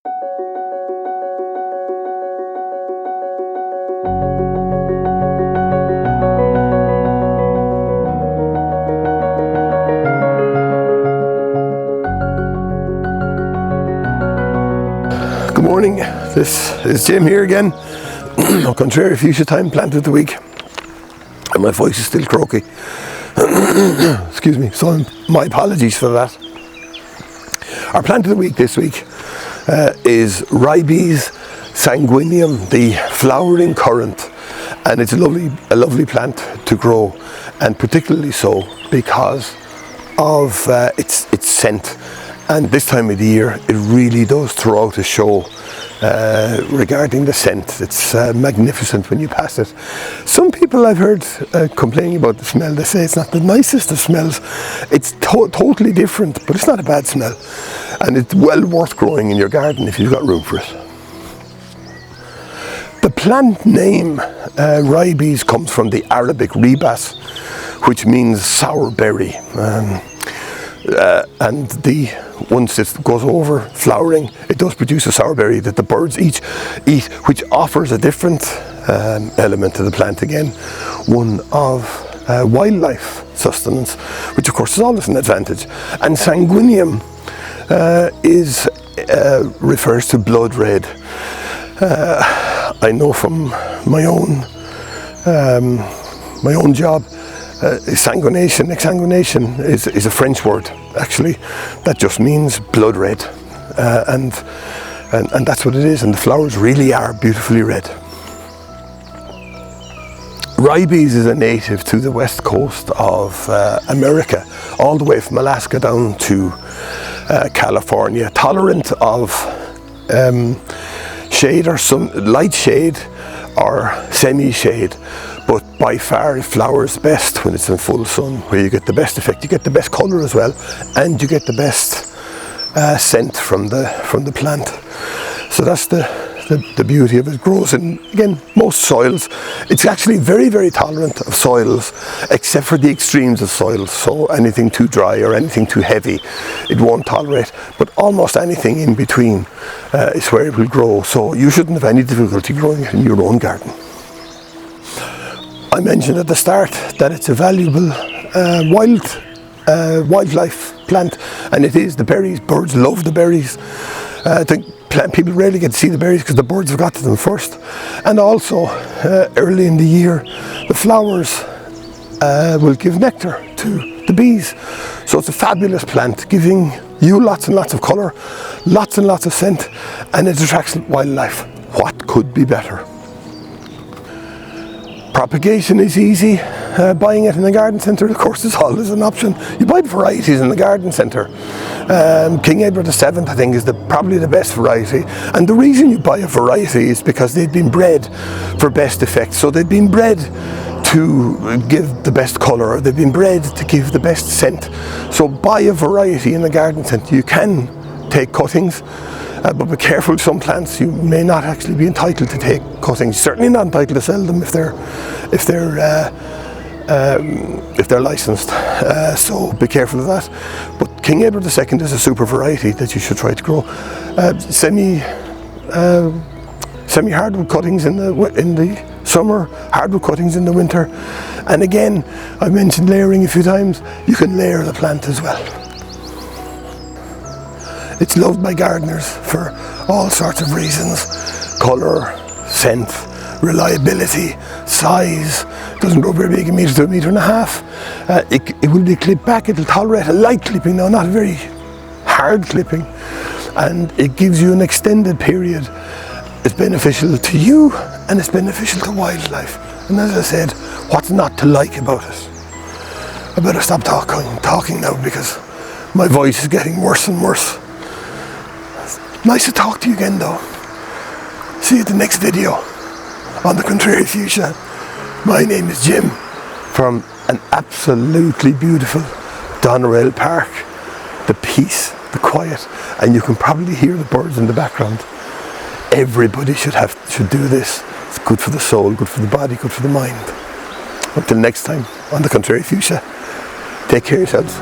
Good morning, this is Jim here again. Contrary fuchsia time, plant of the week. And my voice is still croaky. Excuse me, so my apologies for that. Our plant of the week this week is Rībās sanguineum, the flowering currant. And it's a lovely plant to grow, and particularly so because of its scent. And this time of the year, it really does throw out a show regarding the scent. It's magnificent when you pass it. Some people I've heard complaining about the smell. They say it's not the nicest of smells. It's totally different, but it's not a bad smell. And it's well worth growing in your garden if you've got room for it. The plant name Rībās comes from the Arabic rībās, which means sour berry. And once it goes over flowering, it does produce a sour berry that the birds eat, which offers a different element to the plant again, one of wildlife sustenance, which of course is always an advantage. And sanguineum refers to blood red. I know from my own job. Exsanguination is a French word, actually, that just means blood red, and that's what it is, and the flowers really are beautifully red. Rībās is a native to the west coast of America, all the way from Alaska down to California, tolerant of shade or some light shade or semi-shade. But by far it flowers best when it's in full sun, where you get the best effect, you get the best colour as well, and you get the best scent from the plant. So that's the beauty of it. It grows in, again, most soils. It's actually very, very tolerant of soils, except for the extremes of soils. So anything too dry or anything too heavy, it won't tolerate. But almost anything in between is where it will grow. So you shouldn't have any difficulty growing it in your own garden. I mentioned at the start that it's a valuable wildlife plant, and it is. The berries, birds love the berries. People rarely get to see the berries because the birds have got to them first. And also, early in the year, the flowers will give nectar to the bees. So it's a fabulous plant, giving you lots and lots of colour, lots and lots of scent, and it attracts wildlife. What could be better? Propagation is easy. Buying it in the garden centre, of course, is always an option. You buy varieties in the garden centre. King Edward VII, I think, is probably the best variety. And the reason you buy a variety is because they've been bred for best effect. So they've been bred to give the best colour, or they've been bred to give the best scent. So buy a variety in the garden centre. You can take cuttings, but be careful. Some plants you may not actually be entitled to take cuttings. Certainly not entitled to sell them if they're licensed. So be careful of that. But King Edward II is a super variety that you should try to grow. Semi-hardwood cuttings in the summer, hardwood cuttings in the winter. And again, I've mentioned layering a few times. You can layer the plant as well. It's loved by gardeners for all sorts of reasons: colour, scent, reliability, size. It doesn't grow very big, a metre to 1.5 metres. It will be clipped back. It'll tolerate a light clipping now, not a very hard clipping, and it gives you an extended period. It's beneficial to you, and it's beneficial to wildlife. And as I said, what's not to like about it? I better stop talking now, because my voice is getting worse and worse. Nice to talk to you again though. See you at the next video on the Contrary Fuchsia. My name is Jim from an absolutely beautiful Doneraile Park. The peace, the quiet, and you can probably hear the birds in the background. Everybody should do this. It's good for the soul, good for the body, good for the mind. Until next time on the Contrary Fuchsia, take care of yourselves.